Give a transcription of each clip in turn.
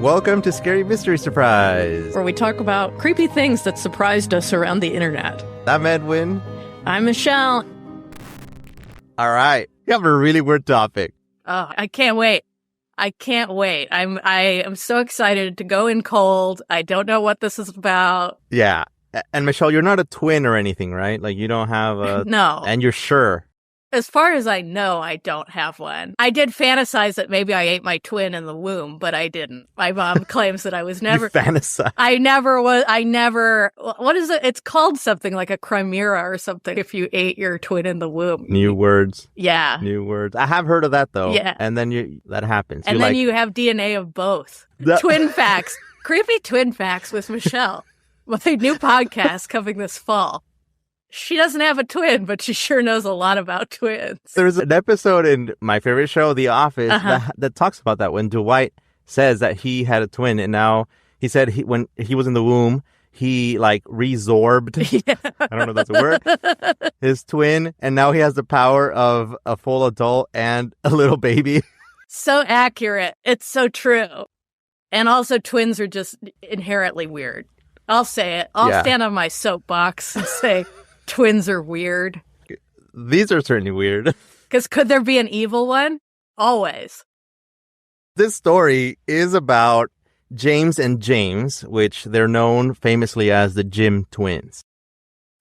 Welcome to Scary Mystery Surprise, where we talk about creepy things that surprised us around the internet. I'm Edwin. I'm Michelle. All right, we have a really weird topic. Oh, I can't wait. I am so excited to go in cold. I don't know what this is about. Yeah. And Michelle, you're not a twin or anything, right? Like you don't have a... No. And you're sure. As far as I know, I don't have one. I did fantasize that maybe I ate my twin in the womb, but I didn't. My mom claims that I was never... You fantasize. I never... What is it? It's called something like a chimera or something if you ate your twin in the womb. New words. Yeah. New words. I have heard of that, though. Yeah. And then that happens. And then you have DNA of both. Twin facts. Creepy twin facts with Michelle. My new podcast coming this fall. She doesn't have a twin, but she sure knows a lot about twins. There's an episode in my favorite show, The Office, that talks about that when Dwight says that he had a twin. And now he said when he was in the womb, he like resorbed. Yeah. I don't know if that's a word. His twin. And now he has the power of a full adult and a little baby. So accurate. It's so true. And also twins are just inherently weird. I'll say it. I'll stand on my soapbox and say twins are weird. These are certainly weird. Because could there be an evil one? Always. This story is about James and James, which they're known famously as the Jim twins.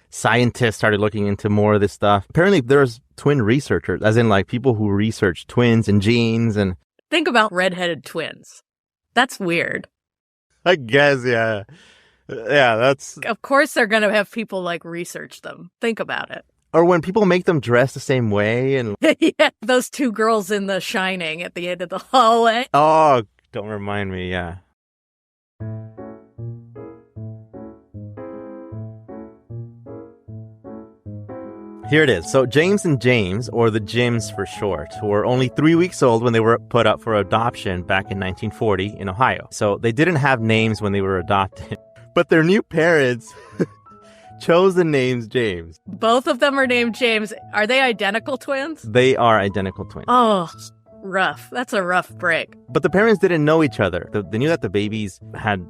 Scientists started looking into more of this stuff. Apparently there's twin researchers, as in like people who research twins and genes. And think about redheaded twins. That's weird. I guess, yeah. Yeah, that's... Of course they're going to have people, like, research them. Think about it. Or when people make them dress the same way and... Yeah, those two girls in The Shining at the end of the hallway. Oh, don't remind me, yeah. Here it is. So James and James, or the Jims for short, were only 3 weeks old when they were put up for adoption back in 1940 in Ohio. So they didn't have names when they were adopted. But their new parents chose the names James. Both of them are named James. Are they identical twins? They are identical twins. Oh, rough. That's a rough break. But the parents didn't know each other. They knew that the babies had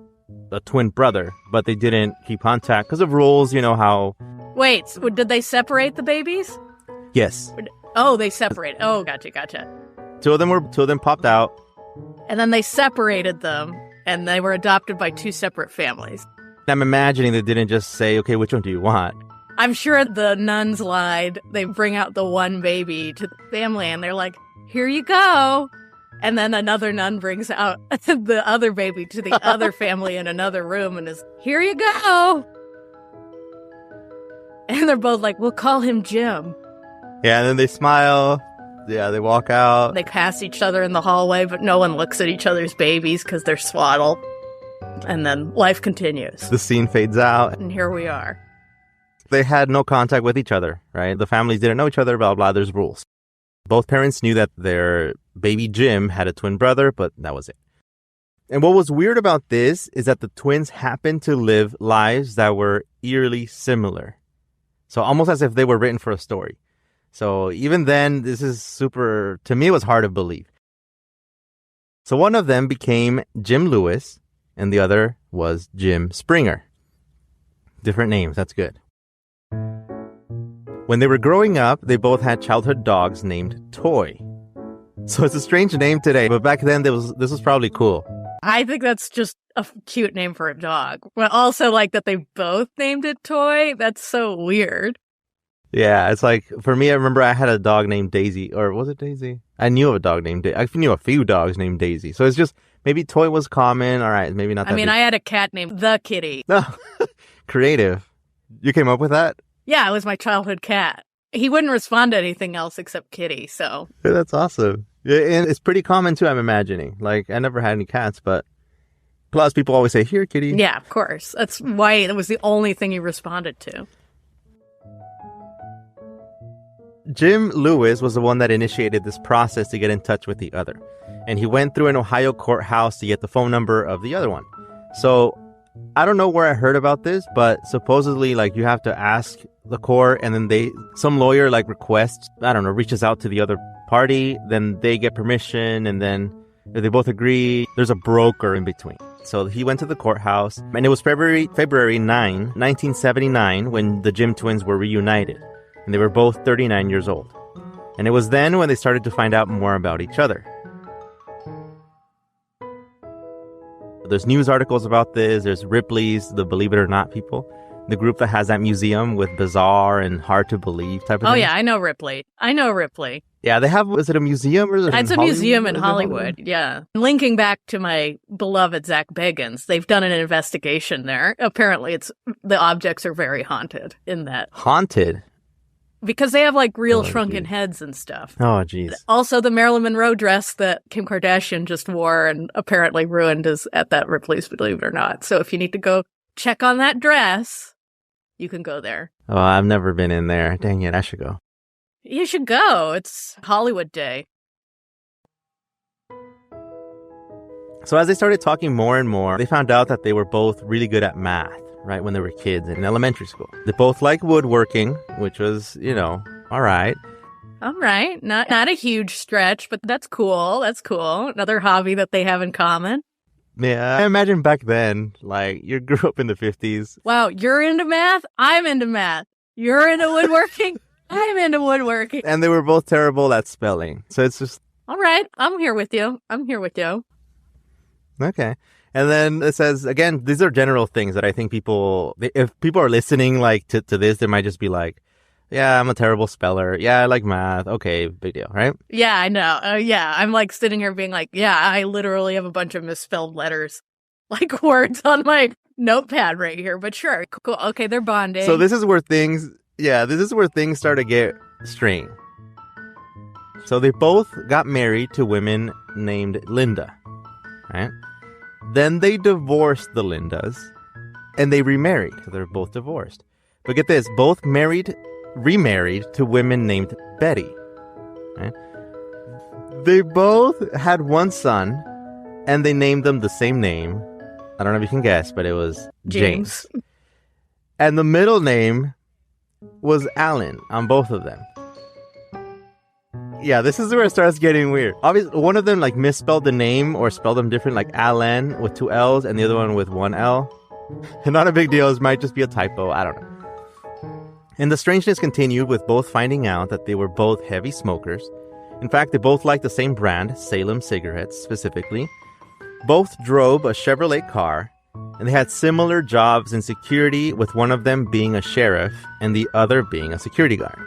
a twin brother, but they didn't keep contact because of rules, you know how... Wait, did they separate the babies? Yes. Oh, they separated. Oh, gotcha. Two of them popped out. And then they separated them. And they were adopted by two separate families. I'm imagining they didn't just say, okay, which one do you want? I'm sure the nuns lied. They bring out the one baby to the family and they're like, here you go. And then another nun brings out the other baby to the other family in another room and is, here you go. And they're both like, we'll call him Jim. Yeah, and then they smile. Yeah, they walk out. They pass each other in the hallway, but no one looks at each other's babies because they're swaddled. And then life continues. The scene fades out. And here we are. They had no contact with each other, right? The families didn't know each other, blah, blah, there's rules. Both parents knew that their baby Jim had a twin brother, but that was it. And what was weird about this is that the twins happened to live lives that were eerily similar. So almost as if they were written for a story. So even then, this is super, to me, it was hard to believe. So one of them became Jim Lewis, and the other was Jim Springer. Different names, that's good. When they were growing up, they both had childhood dogs named Toy. So it's a strange name today, but back then this was probably cool. I think that's just a cute name for a dog. But also like that they both named it Toy. That's so weird. Yeah, it's like, for me, I remember I had a dog named Daisy, or was it Daisy? I knew of a dog named Daisy. I knew a few dogs named Daisy. So it's just, maybe Toy was common. All right, maybe not that big. I had a cat named The Kitty. No, creative. You came up with that? Yeah, it was my childhood cat. He wouldn't respond to anything else except Kitty, so. Yeah, that's awesome. Yeah, and it's pretty common too, I'm imagining. Like, I never had any cats, but plus people always say, here, Kitty. Yeah, of course. That's why it was the only thing he responded to. Jim Lewis was the one that initiated this process to get in touch with the other. And he went through an Ohio courthouse to get the phone number of the other one. So I don't know where I heard about this, but supposedly like you have to ask the court and then some lawyer like requests, I don't know, reaches out to the other party. Then they get permission and then They both agree. There's a broker in between. So he went to the courthouse, and it was February 9, 1979, when the Jim twins were reunited. And they were both 39 years old. And it was then when they started to find out more about each other. There's news articles about this. There's Ripley's, the Believe It or Not people, the group that has that museum with bizarre and hard to believe type of thing. Oh, yeah, I know Ripley. Yeah, they have, is it a museum or is it It's a museum in Hollywood, yeah. Linking back to my beloved Zach Bagans, they've done an investigation there. Apparently, the objects are very haunted in that. Haunted? Because they have like real shrunken heads and stuff. Oh, geez. Also, the Marilyn Monroe dress that Kim Kardashian just wore and apparently ruined is at that Ripley's, Believe It or Not. So if you need to go check on that dress, you can go there. Oh, I've never been in there. Dang it, I should go. You should go. It's Hollywood Day. So as they started talking more and more, they found out that they were both really good at math, right, when they were kids in elementary school. They both liked woodworking, which was, all right. All right. Not a huge stretch, but that's cool. That's cool. Another hobby that they have in common. Yeah, I imagine back then, like, you grew up in the 50s. Wow, you're into math? I'm into math. You're into woodworking? I'm into woodworking. And they were both terrible at spelling. So it's just... All right, I'm here with you. Okay. And then it says, again, these are general things that I think if people are listening like to this, they might just be like, yeah, I'm a terrible speller. Yeah, I like math. Okay, big deal, right? Yeah, I know. Yeah, I'm like sitting here being like, yeah, I literally have a bunch of misspelled letters, like words on my notepad right here. But sure, cool. Okay, they're bonding. So this is where things start to get strange. So they both got married to women named Linda, right? Then they divorced the Lindas, and they remarried. So they're both divorced. But get this, both remarried to women named Betty. Right? They both had one son, and they named them the same name. I don't know if you can guess, but it was James. And the middle name was Alan on both of them. Yeah, this is where it starts getting weird. Obviously, one of them like misspelled the name or spelled them different, like Alan with 2 L's and the other one with 1 L. Not a big deal. It might just be a typo. I don't know. And the strangeness continued with both finding out that they were both heavy smokers. In fact, they both liked the same brand, Salem cigarettes specifically. Both drove a Chevrolet car, and they had similar jobs in security, with one of them being a sheriff and the other being a security guard.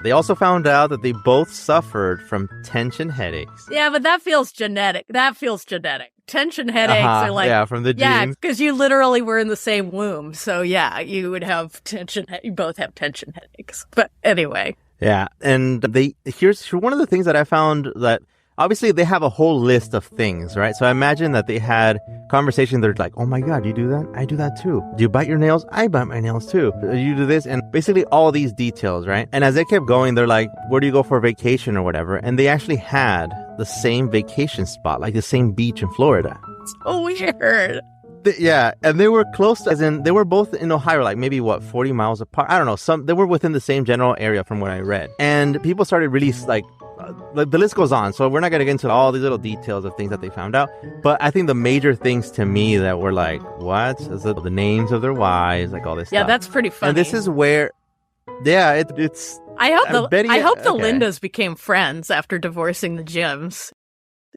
They also found out that they both suffered from tension headaches. Yeah, but that feels genetic. Tension headaches are like... Yeah, from the genes. Yeah, because you literally were in the same womb. So yeah, you would have you both have tension headaches. But anyway. Yeah, and here's one of the things that I found that... Obviously, they have a whole list of things, right? So I imagine that they had conversations that are like, oh my God, you do that? I do that too. Do you bite your nails? I bite my nails too. You do this? And basically all these details, right? And as they kept going, they're like, where do you go for vacation or whatever? And they actually had the same vacation spot, like the same beach in Florida. It's so weird. Yeah, and they were close, as in they were both in Ohio, like maybe 40 miles apart. I don't know. They were within the same general area from what I read. And people started really like, the list goes on, so we're not going to get into all these little details of things that they found out. But I think the major things to me that were like, what? Is the names of their wives, like all this stuff. Yeah, that's pretty funny. And this is where, yeah, it's... I hope the Lindas became friends after divorcing the Jims.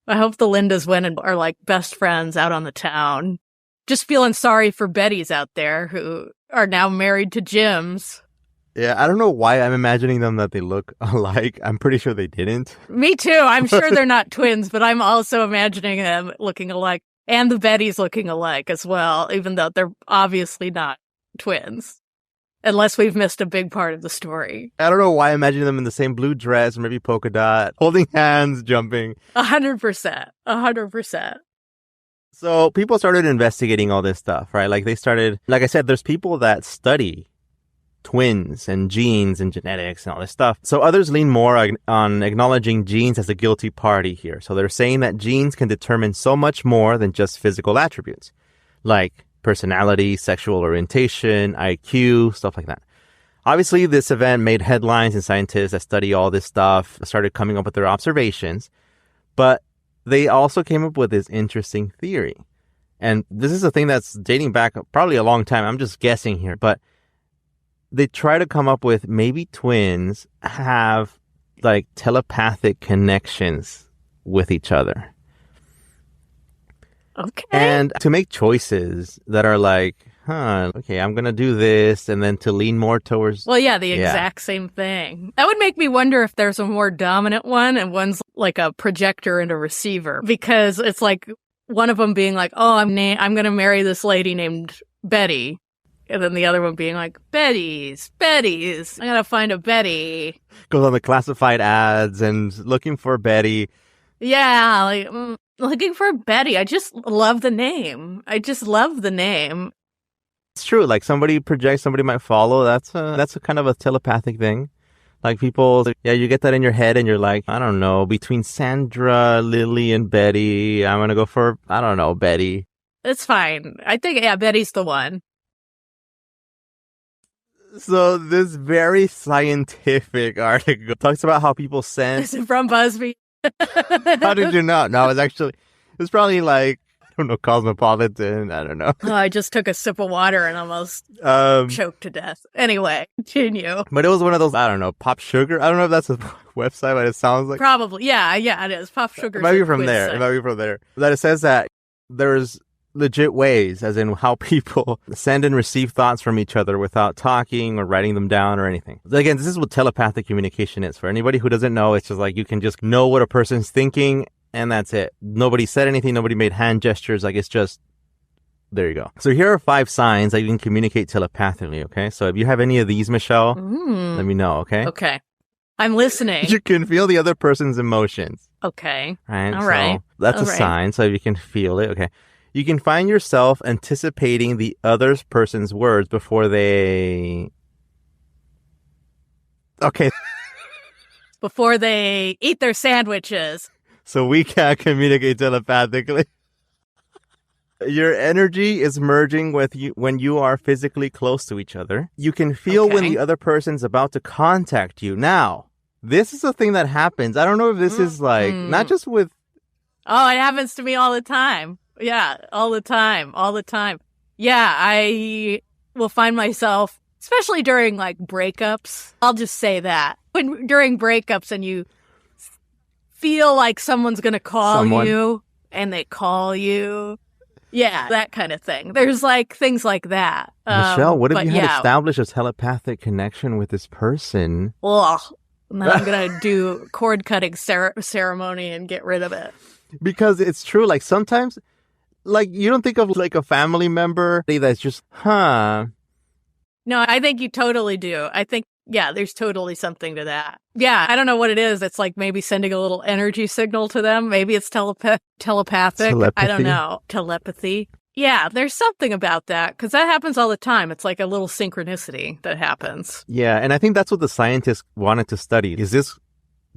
I hope the Lindas went and are like best friends out on the town. Just feeling sorry for Bettys out there who are now married to Jims. Yeah, I don't know why I'm imagining them that they look alike. I'm pretty sure they didn't. Me too. I'm sure they're not twins, but I'm also imagining them looking alike. And the Bettys looking alike as well, even though they're obviously not twins. Unless we've missed a big part of the story. I don't know why I'm imagining them in the same blue dress, maybe polka dot, holding hands, jumping. 100%. 100%. So people started investigating all this stuff, right? Like I said, there's people that study twins and genes and genetics and all this stuff. So others lean more on acknowledging genes as a guilty party here. So they're saying that genes can determine so much more than just physical attributes, like personality, sexual orientation, IQ, stuff like that. Obviously, this event made headlines, and scientists that study all this stuff started coming up with their observations. But they also came up with this interesting theory. And this is a thing that's dating back probably a long time. I'm just guessing here. But they try to come up with maybe twins have like telepathic connections with each other. Okay. And to make choices that are like, okay, I'm going to do this, and then to lean more towards... Well, yeah, the exact same thing. That would make me wonder if there's a more dominant one and one's like a projector and a receiver. Because it's like one of them being like, oh, I'm going to marry this lady named Betty. And then the other one being like, Betty's. I gotta find a Betty. Goes on the classified ads and looking for Betty. Yeah, like looking for Betty. I just love the name. It's true. Like somebody projects, somebody might follow. That's a kind of a telepathic thing. Like people, you get that in your head and you're like, I don't know, between Sandra, Lily, and Betty, I'm gonna go for, I don't know, Betty. It's fine. I think, Betty's the one. So this very scientific article talks about how people sense... Is it from BuzzFeed? How did you know? No, it was probably like, I don't know, Cosmopolitan. I don't know. Oh, I just took a sip of water and almost choked to death. Anyway, continue. But it was one of those, I don't know, Pop Sugar. I don't know if that's a website, but it sounds like... Probably. Yeah, it is. Pop Sugar. It might be from there. That it says that there's legit ways, as in how people send and receive thoughts from each other without talking or writing them down or anything. Again, this is what telepathic communication is. For anybody who doesn't know, it's just like you can just know what a person's thinking and that's it. Nobody said anything. Nobody made hand gestures. Like it's just, there you go. So here are 5 signs that you can communicate telepathically, okay? So if you have any of these, Michelle, let me know, okay? Okay. I'm listening. You can feel the other person's emotions. Okay. Right? All right. So that's a sign. So if you can feel it, okay. You can find yourself anticipating the other person's words before they... Okay. Before they eat their sandwiches. So we can't communicate telepathically. Your energy is merging with you when you are physically close to each other. You can feel when the other person's about to contact you. Now, this is a thing that happens. I don't know if this is like, not just with... Oh, it happens to me all the time. Yeah, all the time. Yeah, I will find myself, especially during like breakups. I'll just say that. During breakups and you feel like someone's going to call you and they call you. Yeah, that kind of thing. There's like things like that. Michelle, what if you had established a telepathic connection with this person? Well, then I'm going to do cord cutting ceremony and get rid of it. Because it's true. Like sometimes... Like, you don't think of, like, a family member that's just, No, I think you totally do. I think, there's totally something to that. Yeah, I don't know what it is. It's like maybe sending a little energy signal to them. Maybe it's telepathic. Telepathy? I don't know. Telepathy. Yeah, there's something about that, because that happens all the time. It's like a little synchronicity that happens. Yeah, and I think that's what the scientists wanted to study. Is this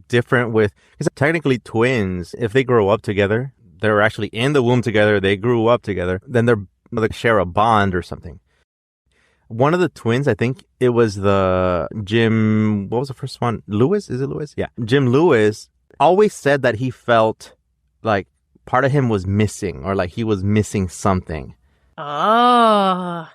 different with... Because technically twins, if they grow up together... They're actually in the womb together. They grew up together. Then they share a bond or something. One of the twins, I think it was the Jim... What was the first one? Lewis? Is it Lewis? Yeah. Jim Lewis always said that he felt like part of him was missing or like he was missing something. Oh.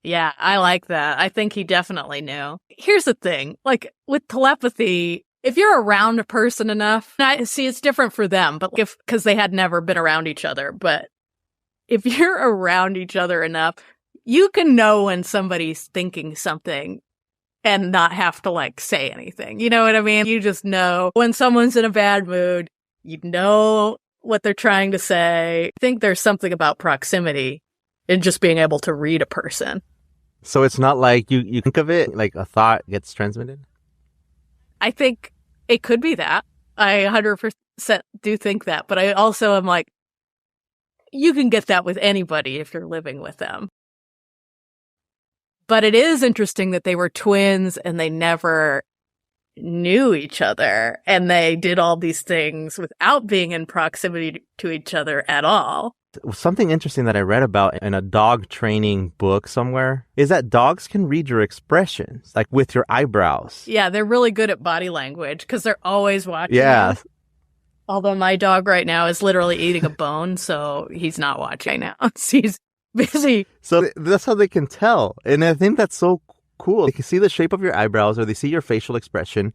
Yeah, I like that. I think he definitely knew. Here's the thing. Like with telepathy... If you're around a person enough, I see it's different for them, but because they had never been around each other. But if you're around each other enough, you can know when somebody's thinking something and not have to like say anything. You know what I mean? You just know when someone's in a bad mood, you know what they're trying to say. I think there's something about proximity and just being able to read a person. So it's not like you think of it like a thought gets transmitted? I think it could be that. I 100% do think that. But I also am like, you can get that with anybody if you're living with them. But it is interesting that they were twins and they never knew each other. And they did all these things without being in proximity to each other at all. Something interesting that I read about in a dog training book somewhere is that dogs can read your expressions, like with your eyebrows. Yeah, they're really good at body language because they're always watching. Yeah. Although my dog right now is literally eating a bone, so he's not watching now. He's busy. So that's how they can tell. And I think that's so cool. They can see the shape of your eyebrows or they see your facial expression.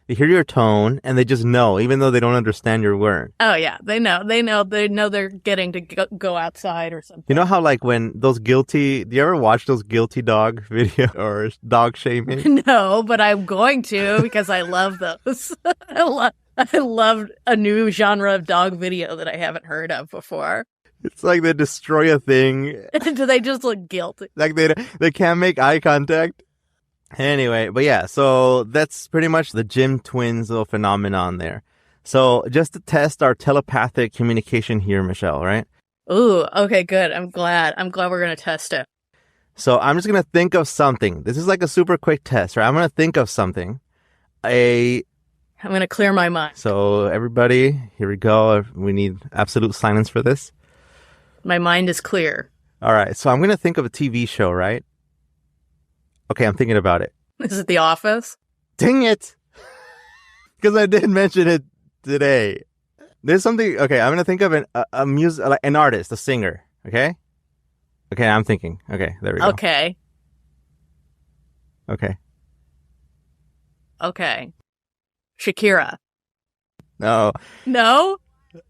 They hear your tone and they just know, even though they don't understand your word. Oh, yeah. They know they're getting to go outside or something. You know how like when those guilty, do you ever watch those guilty dog video or dog shaming? No, but I'm going to because I love those. I love a new genre of dog video that I haven't heard of before. It's like they destroy a thing. Do they just look guilty? Like they can't make eye contact. Anyway, but yeah, so that's pretty much the Jim twins little phenomenon there. So just to test our telepathic communication here, Michelle, right? Ooh, okay, good. I'm glad we're going to test it. So I'm just going to think of something. This is like a super quick test, right? I'm going to think of something. I'm going to clear my mind. So everybody, here we go. We need absolute silence for this. My mind is clear. All right, so I'm going to think of a TV show, right? Okay, I'm thinking about it. Is it The Office? Dang it! Because I didn't mention it today. There's something. Okay, I'm gonna think of an artist, a singer. Okay. Okay, I'm thinking. Okay, there we go. Okay. Okay. Okay. Shakira. No. No?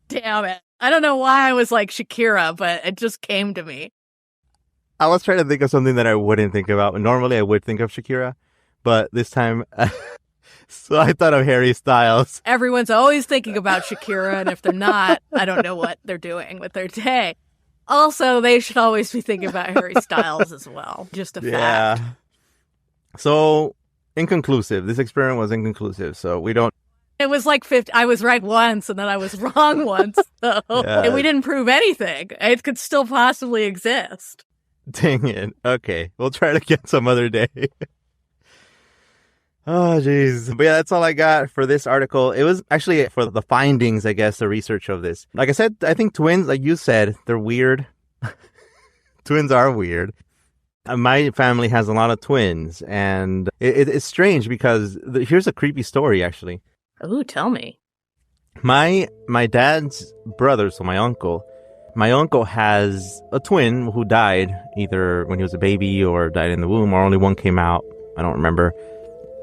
Damn it. I don't know why I was like Shakira, but it just came to me. I was trying to think of something that I wouldn't think about. Normally, I would think of Shakira, but this time, so I thought of Harry Styles. Everyone's always thinking about Shakira, and if they're not, I don't know what they're doing with their day. Also, they should always be thinking about Harry Styles as well. Just a fact. So, inconclusive. This experiment was inconclusive, so we don't. It was like 50. I was right once, and then I was wrong once. So, and we didn't prove anything. It could still possibly exist. Dang it. Okay. We'll try it again some other day. Oh, jeez. But yeah, that's all I got for this article. It was actually for the findings, I guess, the research of this. Like I said, I think twins, like you said, they're weird. Twins are weird. My family has a lot of twins, and it's strange because here's a creepy story, actually. Oh, tell me. My dad's brother, so my uncle has a twin who died either when he was a baby or died in the womb, or only one came out. I don't remember.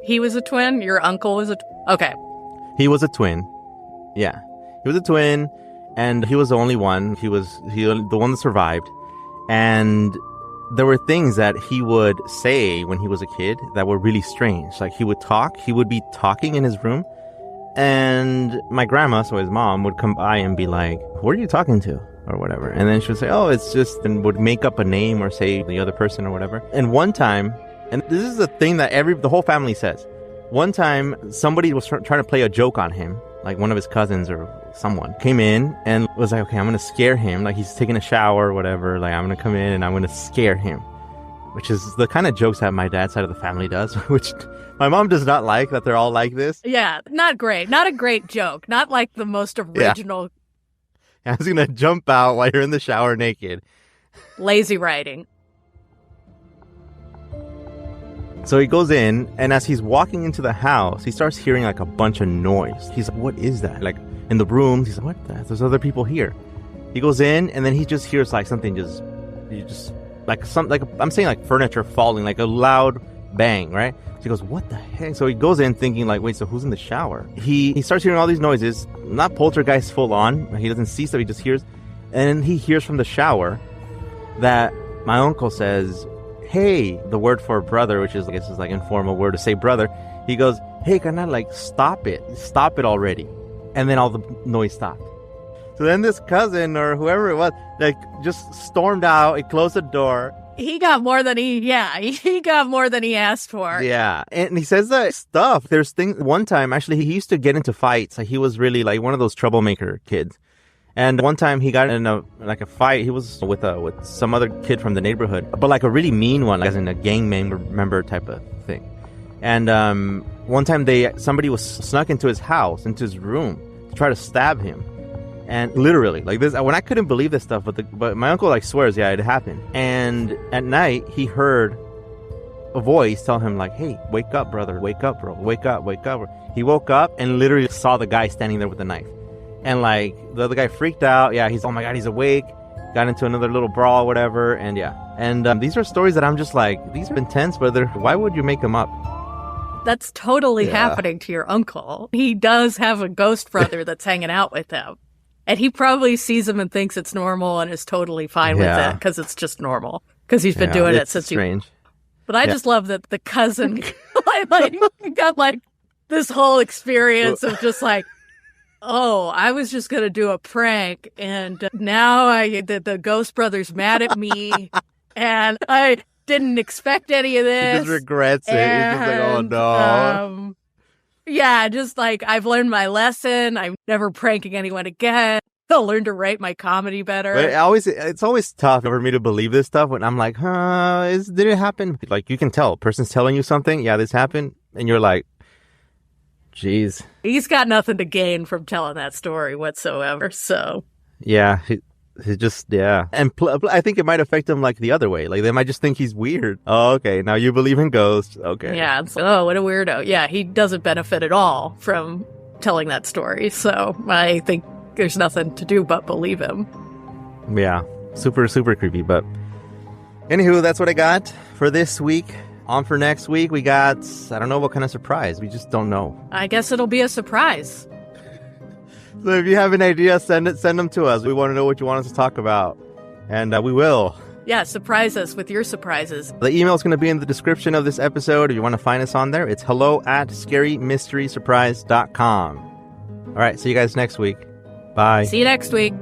He was a twin? Your uncle was okay. He was a twin. Yeah. He was a twin, and he was the only one. He was the one that survived. And there were things that he would say when he was a kid that were really strange. Like he would be talking in his room, and my grandma, so his mom, would come by and be like, "Who are you talking to?" or whatever. And then she would say, "Oh, it's just," and would make up a name or say the other person or whatever. And one time, and this is a thing that the whole family says, one time somebody was trying to play a joke on him, like one of his cousins or someone came in and was like, "Okay, I'm going to scare him." Like he's taking a shower or whatever. Like I'm going to come in and I'm going to scare him, which is the kind of jokes that my dad's side of the family does, which my mom does not like, that they're all like this. Yeah, not great. Not a great joke. Not like the most original. Yeah. I was going to jump out while you're in the shower naked. Lazy writing. So he goes in, and as he's walking into the house, he starts hearing like a bunch of noise. He's like, "What is that?" Like in the room, he's like, "What? There's other people here." He goes in, and then he just hears like something like I'm saying like furniture falling, like a loud bang, right? So he goes, "What the heck?" So he goes in thinking like, "Wait, so who's in the shower?" He starts hearing all these noises, not poltergeist full on. He doesn't see stuff, he just hears. And he hears from the shower that my uncle says, "Hey," the word for brother, which is, I guess, is like informal word to say brother. He goes, "Hey, can I like stop it already?" And then all the noise stopped. So then this cousin or whoever it was, like, just stormed out and closed the door. He got more than he got more than he asked for. Yeah. And he says that stuff. There's things, one time, actually, he used to get into fights. Like, he was really like one of those troublemaker kids. And one time he got in a fight. He was with some other kid from the neighborhood, but like a really mean one, like as in a gang member type of thing. And one time somebody was snuck into his house, into his room, to try to stab him. And literally, like this, when I couldn't believe this stuff, but my uncle like swears, yeah, it happened. And at night, he heard a voice tell him like, "Hey, wake up, brother, wake up, bro, wake up, wake up." He woke up and literally saw the guy standing there with a knife. And like the other guy freaked out. Yeah, he's, oh my God, he's awake. Got into another little brawl, whatever. And yeah. And these are stories that I'm just like, these are intense, but why would you make them up? That's totally happening to your uncle. He does have a ghost brother that's hanging out with him. And he probably sees him and thinks it's normal and is totally fine with it because it's just normal. Because he's been doing it since strange. But I just love that the cousin got like this whole experience of just like, oh, I was just going to do a prank, and now the Ghost Brother's mad at me, and I didn't expect any of this. He just regrets it. He's just like, oh, no. Yeah, just like, I've learned my lesson. I'm never pranking anyone again. I'll learn to write my comedy better. But it's always tough for me to believe this stuff when I'm like, did it happen? Like, you can tell. A person's telling you something. Yeah, this happened. And you're like, jeez. He's got nothing to gain from telling that story whatsoever, so. Yeah, he just, yeah. And I think it might affect him like the other way. Like, they might just think he's weird. Oh, okay, now you believe in ghosts. Okay. Yeah, it's, oh, what a weirdo. Yeah, he doesn't benefit at all from telling that story, so I think there's nothing to do but believe him. Yeah, super, super creepy, but anywho, that's what I got for this week. On for next week, we got, I don't know what kind of surprise. We just don't know. I guess it'll be a surprise. So if you have an idea, send them to us. We want to know what you want us to talk about. And we will. Yeah, surprise us with your surprises. The email is going to be in the description of this episode. If you want to find us on there, it's hello@scarymysterysurprise.com. All right, see you guys next week. Bye. See you next week.